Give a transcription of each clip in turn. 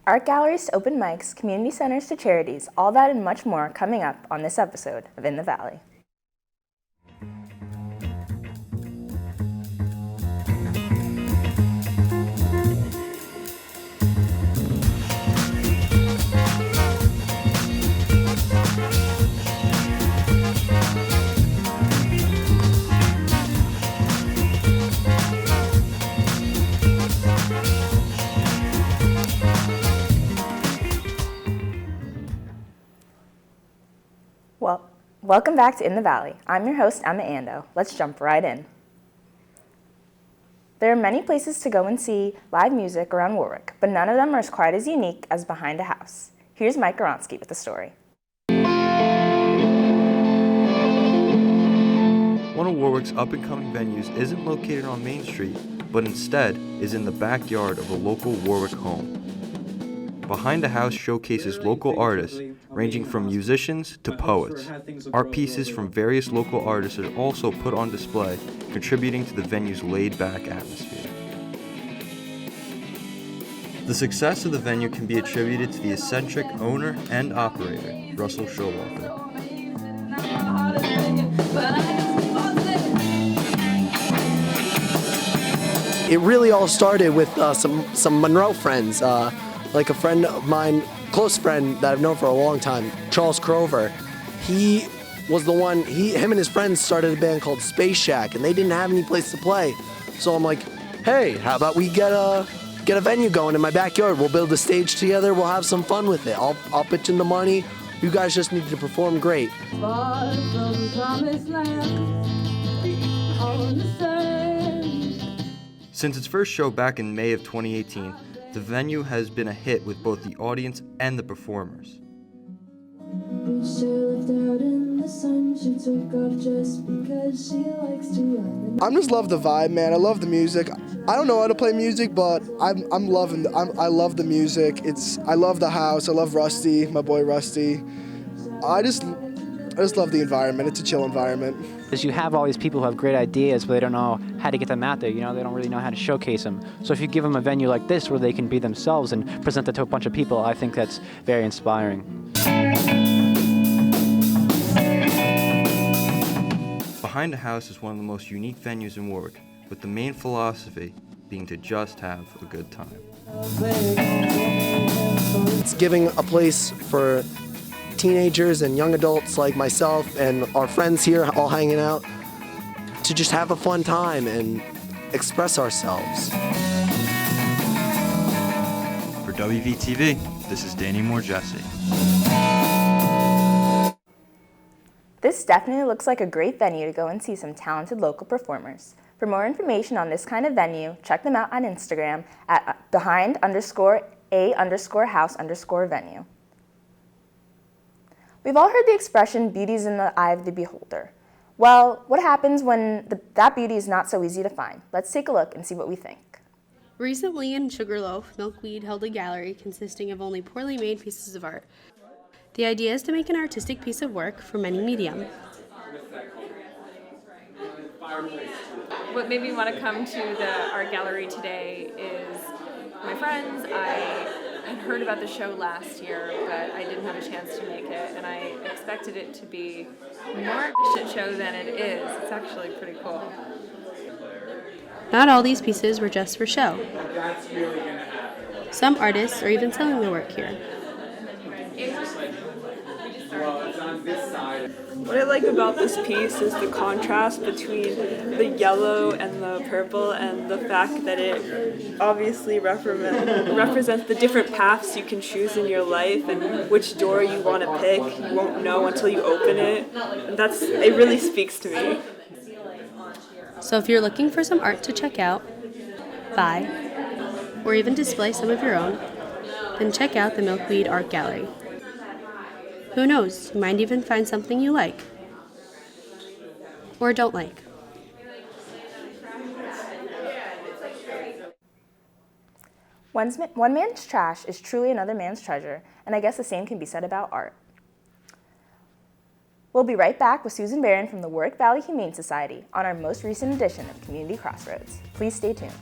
Art galleries to open mics, community centers to charities, all that and much more coming up on this episode of In the Valley. Welcome back to In the Valley. I'm your host, Emma Ando. Let's jump right in. There are many places to go and see live music around Warwick, but none of them are quite as unique as Behind a House. Here's Mike Goronsky with the story. One of Warwick's up-and-coming venues isn't located on Main Street, but instead is in the backyard of a local Warwick home. Behind a House showcases local artists, ranging from musicians to poets. Art pieces from various local artists are also put on display, contributing to the venue's laid-back atmosphere. The success of the venue can be attributed to the eccentric owner and operator, Russell Showalter. It really all started with some Monroe friends. Like a friend of mine, close friend that I've known for a long time, Charles Crover. He was the one, him and his friends started a band called Space Shack, and they didn't have any place to play. So I'm like, hey, how about we get a venue going in my backyard? We'll build a stage together, we'll have some fun with it. I'll pitch in the money, you guys just need to perform great. Far from promised land, on the sand. Since its first show back in May of 2018, the venue has been a hit with both the audience and the performers. I just love the vibe, man. I love the music. I don't know how to play music, but I love the music. I love the house. I love Rusty, my boy Rusty. I just love the environment. It's a chill environment. Because you have all these people who have great ideas, but they don't know how to get them out there. They don't really know how to showcase them. So if you give them a venue like this where they can be themselves and present it to a bunch of people, I think that's very inspiring. Behind a House is one of the most unique venues in Warwick, with the main philosophy being to just have a good time. It's giving a place for teenagers and young adults like myself and our friends here all hanging out to just have a fun time and express ourselves. For WVTV, this is Danny Moore-Jesse. This definitely looks like a great venue to go and see some talented local performers. For more information on this kind of venue, check them out on Instagram at behind_a_house_venue. We've all heard the expression, beauty's in the eye of the beholder. Well, what happens when that beauty is not so easy to find? Let's take a look and see what we think. Recently in Sugarloaf, Milkweed held a gallery consisting of only poorly made pieces of art. The idea is to make an artistic piece of work from any medium. What made me want to come to the art gallery today is my friends. I had heard about the show last year, but I didn't have a chance to make it, and I expected it to be more of a shit show than it is. It's actually pretty cool. Not all these pieces were just for show. Some artists are even selling their work here. What I like about this piece is the contrast between the yellow and the purple, and the fact that it obviously represents the different paths you can choose in your life and which door you want to pick. You won't know until you open it. And it really speaks to me. So if you're looking for some art to check out, buy, or even display some of your own, then check out the Milkweed Art Gallery. Who knows, you might even find something you like. Or don't like. One man's trash is truly another man's treasure, and I guess the same can be said about art. We'll be right back with Susan Barron from the Warwick Valley Humane Society on our most recent edition of Community Crossroads. Please stay tuned.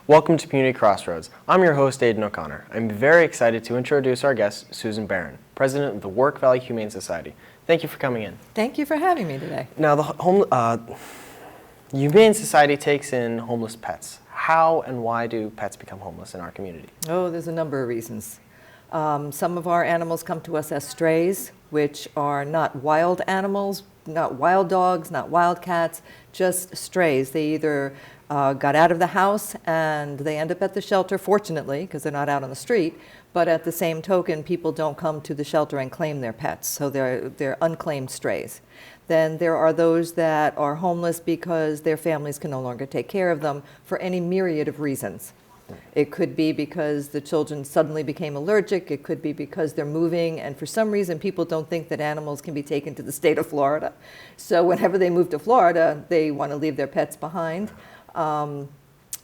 Welcome to Community Crossroads. I'm your host, Aidan O'Connor. I'm very excited to introduce our guest, Susan Barron, president of the Warwick Valley Humane Society. Thank you for coming in. Thank you for having me today. Now, the Humane Society takes in homeless pets. How and why do pets become homeless in our community? Oh, there's a number of reasons. Some of our animals come to us as strays, which are not wild animals, not wild dogs, not wild cats, just strays. They either got out of the house and they end up at the shelter, fortunately, because they're not out on the street, but at the same token, people don't come to the shelter and claim their pets, so they're unclaimed strays. Then there are those that are homeless because their families can no longer take care of them for any myriad of reasons. It could be because the children suddenly became allergic. It could be because they're moving, and for some reason people don't think that animals can be taken to the state of Florida. So whenever they move to Florida, they want to leave their pets behind.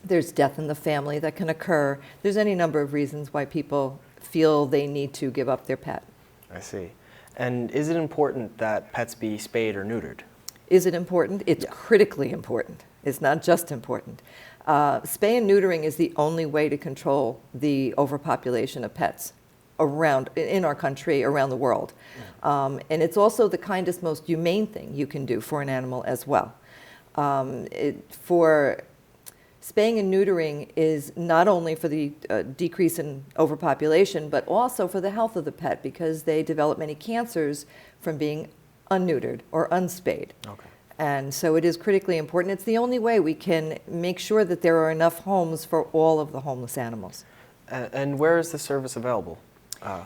There's death in the family that can occur. There's any number of reasons why people feel they need to give up their pet. I see. And is it important that pets be spayed or neutered? Is it important? It's critically important. It's not just important. Spay and neutering is the only way to control the overpopulation of pets around in our country, around the world. And it's also the kindest, most humane thing you can do for an animal as well. For spaying and neutering is not only for the decrease in overpopulation, but also for the health of the pet, because they develop many cancers from being unneutered or unspayed. Okay. And so it is critically important. It's the only way we can make sure that there are enough homes for all of the homeless animals. And where is the service available?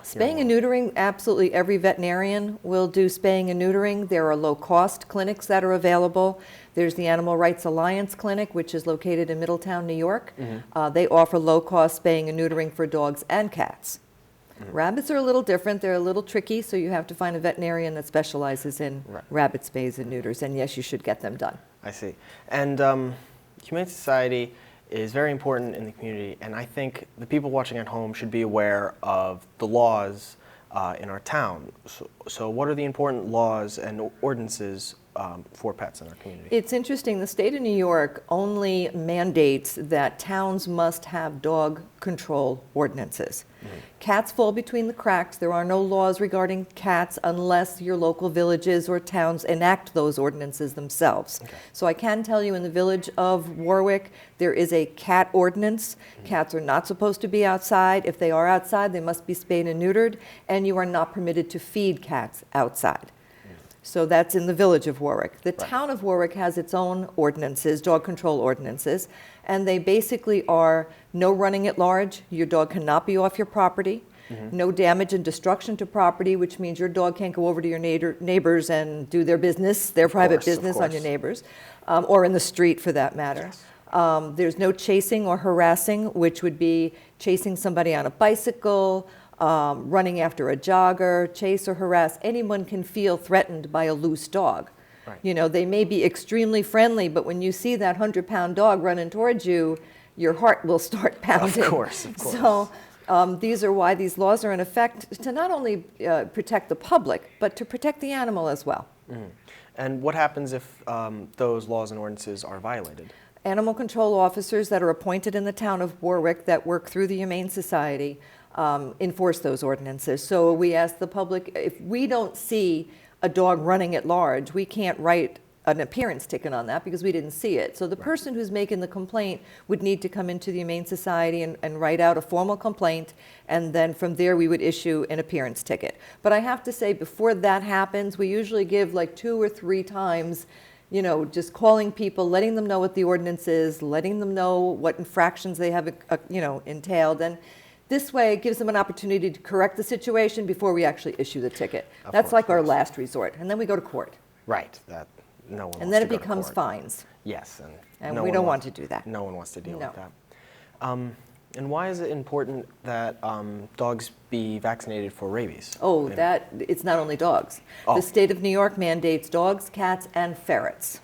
Spaying and neutering, absolutely every veterinarian will do spaying and neutering. There are low-cost clinics that are available. There's the Animal Rights Alliance Clinic, which is located in Middletown, New York. They offer low-cost spaying and neutering for dogs and cats. Rabbits are a little different. They're a little tricky, so you have to find a veterinarian that specializes in rabbit spays and neuters, and yes, you should get them done. I see. And Humane Society is very important in the community, and I think the people watching at home should be aware of the laws in our town. So what are the important laws and ordinances for pets in our community? It's interesting. The state of New York only mandates that towns must have dog control ordinances. Cats fall between the cracks. There are no laws regarding cats unless your local villages or towns enact those ordinances themselves. So I can tell you in the village of Warwick, there is a cat ordinance. Cats are not supposed to be outside. If they are outside, they must be spayed and neutered, and you are not permitted to feed cats outside. So that's in the village of Warwick. The town of Warwick has its own ordinances, dog control ordinances, and they basically are no running at large. Your dog cannot be off your property. No damage and destruction to property, which means your dog can't go over to your neighbors and do their business, their private business on your neighbors, or in the street for that matter. There's no chasing or harassing, which would be chasing somebody on a bicycle, running after a jogger, chase or harass. Anyone can feel threatened by a loose dog. You know, they may be extremely friendly, but when you see that 100-pound dog running towards you, your heart will start pounding. Of course, of course. So these are why these laws are in effect, to not only protect the public, but to protect the animal as well. And what happens if those laws and ordinances are violated? Animal control officers that are appointed in the town of Warwick that work through the Humane Society enforce those ordinances. So we ask the public, if we don't see a dog running at large, we can't write an appearance ticket on that because we didn't see it. So the person who's making the complaint would need to come into the Humane Society and write out a formal complaint, and then from there we would issue an appearance ticket. But I have to say, before that happens, we usually give like 2 or 3 times, you know, just calling people, letting them know what the ordinance is, letting them know what infractions they have, you know, entailed. And this way, it gives them an opportunity to correct the situation before we actually issue the ticket. That's like our last resort, and then we go to court. Right. That no one. And then it becomes fines. Yes, and we don't want to do that. No one wants to deal with that. And why is it important that dogs be vaccinated for rabies? Oh, it's not only dogs. The state of New York mandates dogs, cats, and ferrets.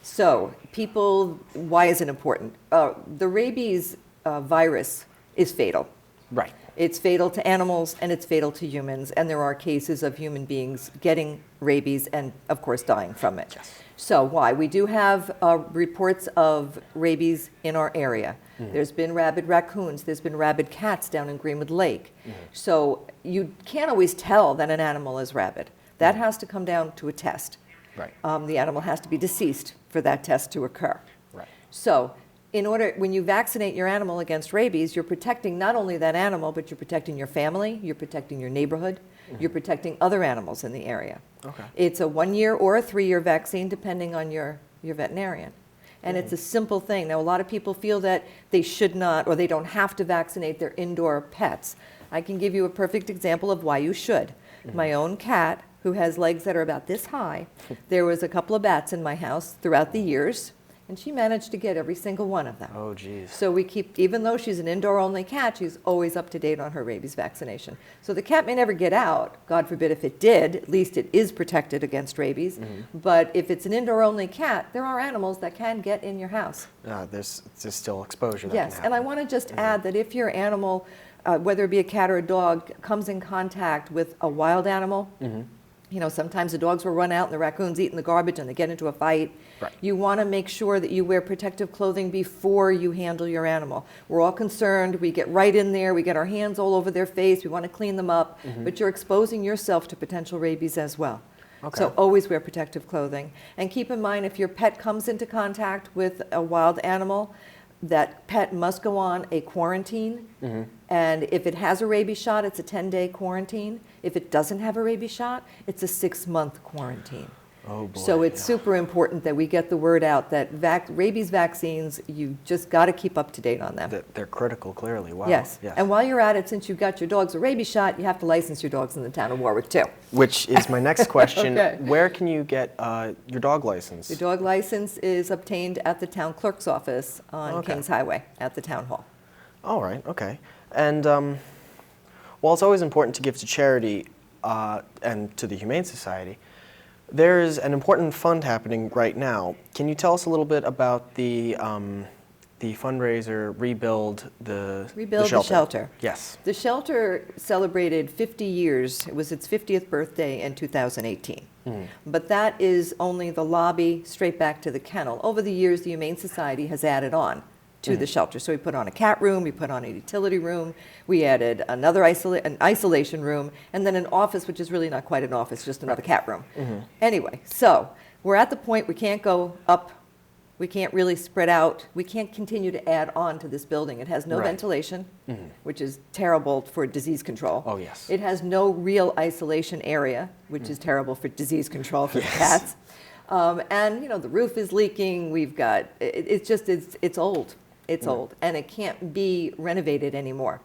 So people, why is it important? The rabies virus is fatal. Right. It's fatal to animals and it's fatal to humans, and there are cases of human beings getting rabies and, of course, dying from it. Yes. So why? We do have reports of rabies in our area. There's been rabid raccoons. There's been rabid cats down in Greenwood Lake. So you can't always tell that an animal is rabid. That has to come down to a test. Right. The animal has to be deceased for that test to occur. Right. So when you vaccinate your animal against rabies, you're protecting not only that animal, but you're protecting your family, you're protecting your neighborhood, you're protecting other animals in the area. Okay. It's a 1-year or a 3-year vaccine, depending on your veterinarian. And it's a simple thing. Now, a lot of people feel that they should not, or they don't have to vaccinate their indoor pets. I can give you a perfect example of why you should. My own cat, who has legs that are about this high, there was a couple of bats in my house throughout the years, and she managed to get every single one of them. Oh, geez. So we keep, even though she's an indoor-only cat, she's always up to date on her rabies vaccination. So the cat may never get out. God forbid if it did, at least it is protected against rabies. But if it's an indoor-only cat, there are animals that can get in your house. There's still exposure that Yes, can and I happen. want to just add that if your animal, whether it be a cat or a dog, comes in contact with a wild animal, you know, sometimes the dogs will run out and the raccoons eating the garbage and they get into a fight. Right. You want to make sure that you wear protective clothing before you handle your animal. We're all concerned. We get right in there. We get our hands all over their face. We want to clean them up. But you're exposing yourself to potential rabies as well. Okay. So always wear protective clothing. And keep in mind, if your pet comes into contact with a wild animal, that pet must go on a quarantine. And if it has a rabies shot, it's a 10-day quarantine. If it doesn't have a rabies shot, it's a 6-month quarantine. Oh, boy. So it's super important that we get the word out that rabies vaccines, you just got to keep up to date on them. They're critical, clearly. Wow. Yes. And while you're at it, since you've got your dogs a rabies shot, you have to license your dogs in the town of Warwick, too. Which is my next question. Okay. Where can you get your dog license? Your dog license is obtained at the town clerk's office on Kings Highway at the town hall. All right, okay. And while it's always important to give to charity and to the Humane Society, there is an important fund happening right now. Can you tell us a little bit about the fundraiser, Rebuild the Shelter? Yes. The shelter celebrated 50 years. It was its 50th birthday in 2018. But that is only the lobby straight back to the kennel. Over the years, the Humane Society has added on to the shelter. So we put on a cat room, we put on a utility room, we added another an isolation room, and then an office, which is really not quite an office, just another cat room. Anyway, so we're at the point we can't go up, we can't really spread out, we can't continue to add on to this building. It has no ventilation, which is terrible for disease control. Oh, yes. It has no real isolation area, which is terrible for disease control for the cats. And, you know, the roof is leaking, we've got, it's old. It's old, and it can't be renovated anymore.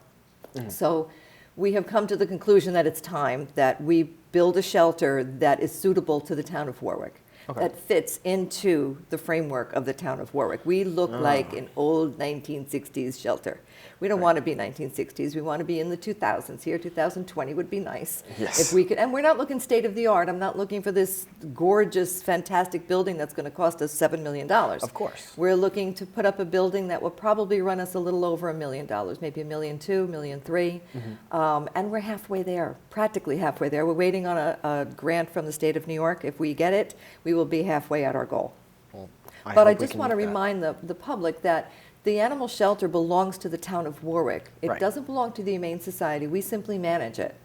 So we have come to the conclusion that it's time that we build a shelter that is suitable to the town of Warwick, that fits into the framework of the town of Warwick. We look like an old 1960s shelter. We don't want to be 1960s. We want to be in the 2000s here. 2020 would be nice. Yes. If we could, and we're not looking state of the art. I'm not looking for this gorgeous, fantastic building that's going to cost us $7 million. Of course. We're looking to put up a building that will probably run us a little over $1 million, maybe $1.2 million, $1.3 million. And we're halfway there, practically halfway there. We're waiting on a grant from the state of New York. If we get it, we will be halfway at our goal. Well, But I just want to remind the public that the animal shelter belongs to the town of Warwick. It doesn't belong to the Humane Society. We simply manage it.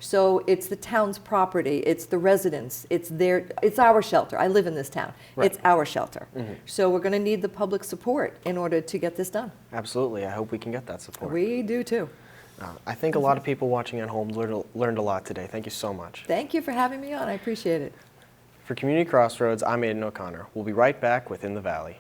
So it's the town's property. It's the residents. It's our shelter. I live in this town. It's our shelter. So we're going to need the public support in order to get this done. Absolutely. I hope we can get that support. We do too. I think a lot of people watching at home learned a lot today. Thank you so much. Thank you for having me on. I appreciate it. For Community Crossroads, I'm Aidan O'Connor. We'll be right back with In the Valley.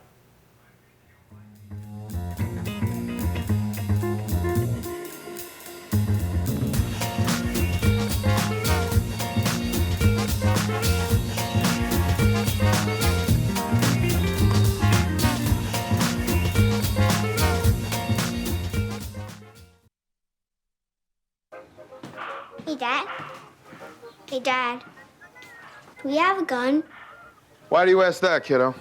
Hey, Dad. Hey, Dad. Do we have a gun? Why do you ask that, kiddo?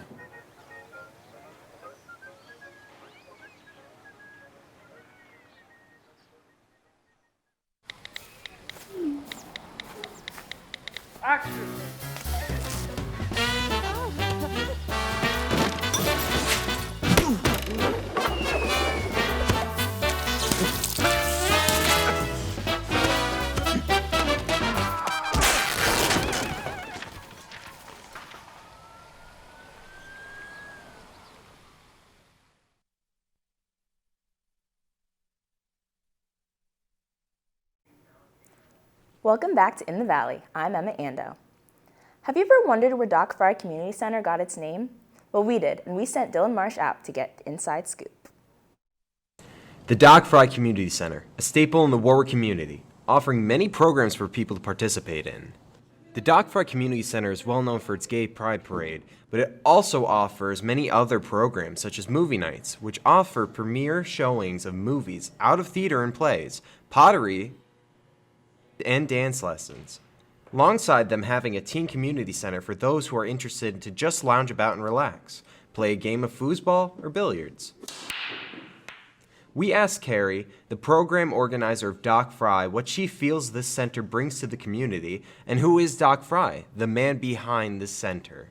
Welcome back to In the Valley. I'm Emma Ando. Have you ever wondered where Doc Fry Community Center got its name? Well, we did, and we sent Dylan Marsh out to get the inside scoop. The Doc Fry Community Center, a staple in the Warwick community, offering many programs for people to participate in. The Doc Fry Community Center is well known for its Gay Pride Parade, but it also offers many other programs such as movie nights, which offer premiere showings of movies, out of theater and plays, pottery, and dance lessons. Alongside them having a teen community center for those who are interested to just lounge about and relax, play a game of foosball or billiards. We asked Carrie, the program organizer of Doc Fry, what she feels this center brings to the community, and who is Doc Fry, the man behind this center.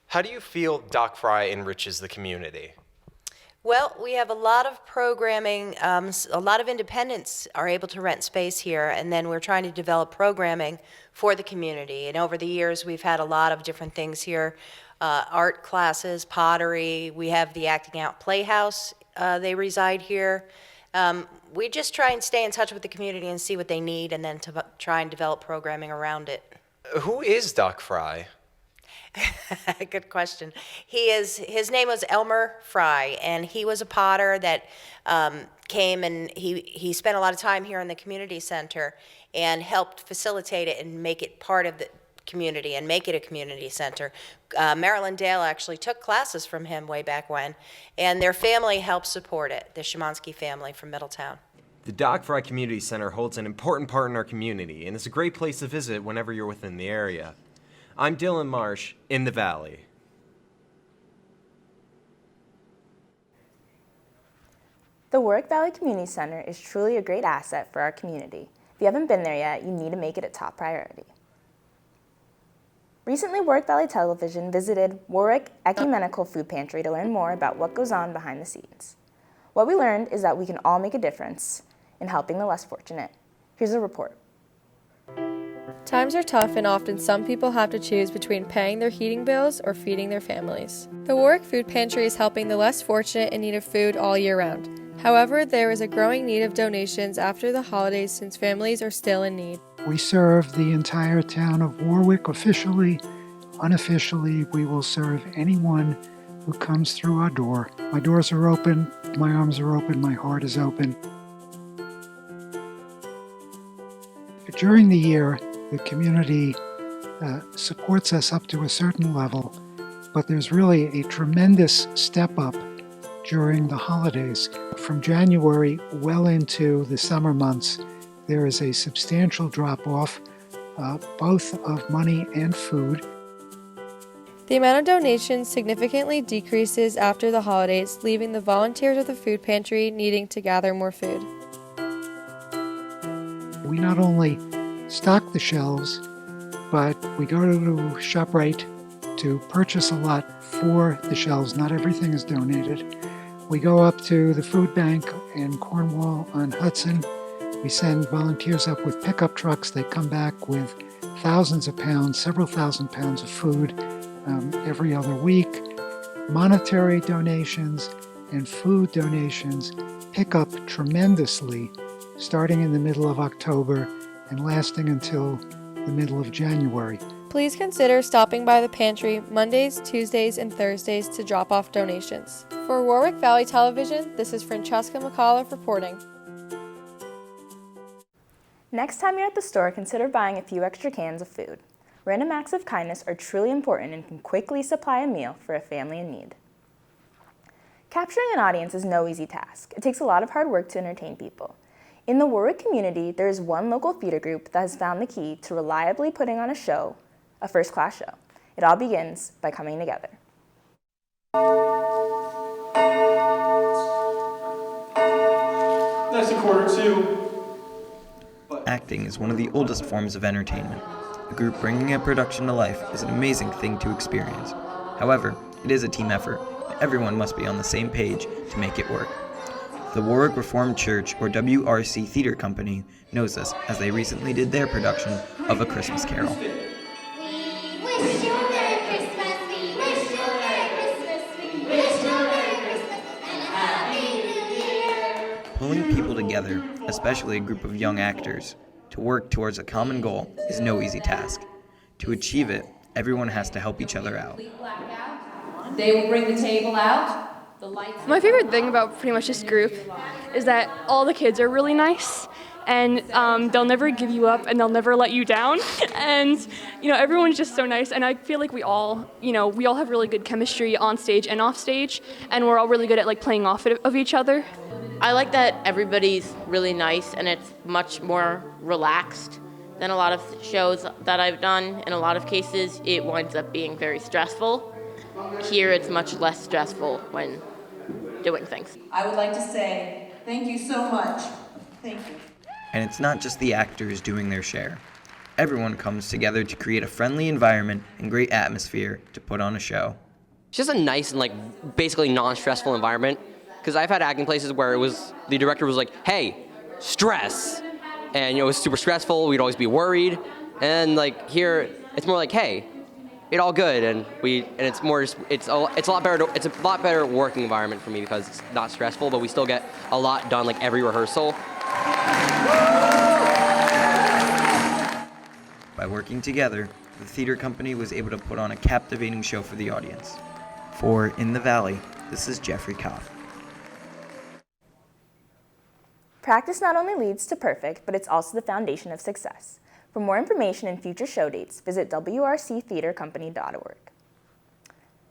How do you feel Doc Fry enriches the community? Well, we have a lot of programming. A lot of independents are able to rent space here, and then we're trying to develop programming for the community. And over the years, we've had a lot of different things here, art classes, pottery. We have the Acting Out Playhouse. They reside here. We just try and stay in touch with the community and see what they need, and then to try and develop programming around it. Who is Doc Fry? Good question. His name was Elmer Fry, and he was a potter that came, and he spent a lot of time here in the community center and helped facilitate it and make it part of the community and make it a community center. Marilyn Dale actually took classes from him way back when, and their family helped support it, the Szymanski family from Middletown. The Doc Fry Community Center holds an important part in our community, and it's a great place to visit whenever you're within the area. I'm Dylan Marsh, in the Valley. The Warwick Valley Community Center is truly a great asset for our community. If you haven't been there yet, you need to make it a top priority. Recently, Warwick Valley Television visited Warwick Ecumenical Food Pantry to learn more about what goes on behind the scenes. What we learned is that we can all make a difference in helping the less fortunate. Here's a report. Times are tough, and often some people have to choose between paying their heating bills or feeding their families. The Warwick Food Pantry is helping the less fortunate in need of food all year round. However, there is a growing need of donations after the holidays since families are still in need. We serve the entire town of Warwick officially. Unofficially, we will serve anyone who comes through our door. My doors are open, my arms are open, my heart is open. During the year, the community supports us up to a certain level, but there's really a tremendous step up during the holidays. From January well into the summer months, there is a substantial drop-off, both of money and food. The amount of donations significantly decreases after the holidays, leaving the volunteers of the food pantry needing to gather more food. We not only stock the shelves, but we go to ShopRite to purchase a lot for the shelves. Not everything is donated. We go up to the food bank in Cornwall on Hudson. We send volunteers up with pickup trucks. They come back with thousands of pounds, several thousand pounds of food every other week. Monetary donations and food donations pick up tremendously starting in the middle of October and lasting until the middle of January. Please consider stopping by the pantry Mondays, Tuesdays, and Thursdays to drop off donations. For Warwick Valley Television, this is Francesca McAuliffe reporting. Next time you're at the store, consider buying a few extra cans of food. Random acts of kindness are truly important and can quickly supply a meal for a family in need. Capturing an audience is no easy task. It takes a lot of hard work to entertain people. In the Warwick community, there is one local theater group that has found the key to reliably putting on a show, a first-class show. It all begins by coming together. That's a quarter two. Acting is one of the oldest forms of entertainment. A group bringing a production to life is an amazing thing to experience. However, it is a team effort, and everyone must be on the same page to make it work. The Warwick Reformed Church, or WRC Theatre Company, knows this, as they recently did their production of A Christmas Carol. Pulling people together, especially a group of young actors, To work towards a common goal is no easy task. To achieve it, everyone has to help each other out. They will bring the table out. The lights. My favorite thing about pretty much this group is that all the kids are really nice, and they'll never give you up, and they'll never let you down. And everyone's just so nice, and I feel like we all have really good chemistry on stage and off stage, and we're all really good at playing off of each other. I like that everybody's really nice, and it's much more relaxed than a lot of shows that I've done. In a lot of cases, it winds up being very stressful. Here, it's much less stressful when doing things. I would like to say thank you so much. Thank you. And it's not just the actors doing their share. Everyone comes together to create a friendly environment and great atmosphere to put on a show. It's just a nice and basically non-stressful environment. Because I've had acting places where the director was like, hey, stress. And it was super stressful, we'd always be worried. And here, it's more like, hey, it's all good, and it's a lot better working environment for me because it's not stressful, but we still get a lot done every rehearsal. By working together, the theater company was able to put on a captivating show for the audience. For In the Valley, this is Jeffrey Koff. Practice not only leads to perfect, but it's also the foundation of success. For more information and future show dates, visit WRCTheatreCompany.org.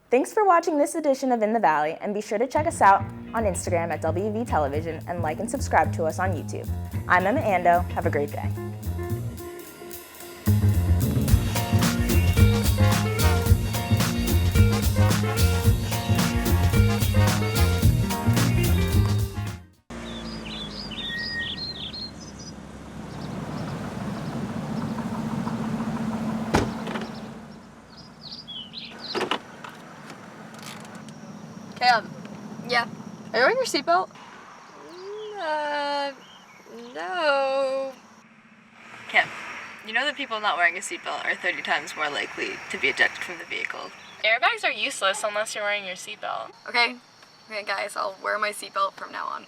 Thanks for watching this edition of In the Valley, and be sure to check us out on Instagram at WV Television and like and subscribe to us on YouTube. I'm Emma Ando. Have a great day. Yeah. Are you wearing your seatbelt? No. Kim, you know that people not wearing a seatbelt are 30 times more likely to be ejected from the vehicle. Airbags are useless unless you're wearing your seatbelt. Okay, guys, I'll wear my seatbelt from now on.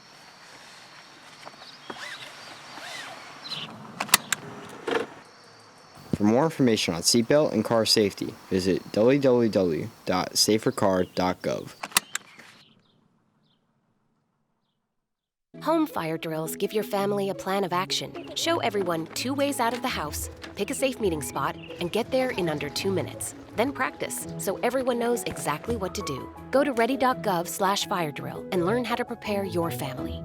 For more information on seatbelt and car safety, visit www.safercar.gov. Home fire drills give your family a plan of action. Show everyone 2 ways out of the house, pick a safe meeting spot, and get there in under 2 minutes. Then practice, so everyone knows exactly what to do. Go to ready.gov/fire drill and learn how to prepare your family.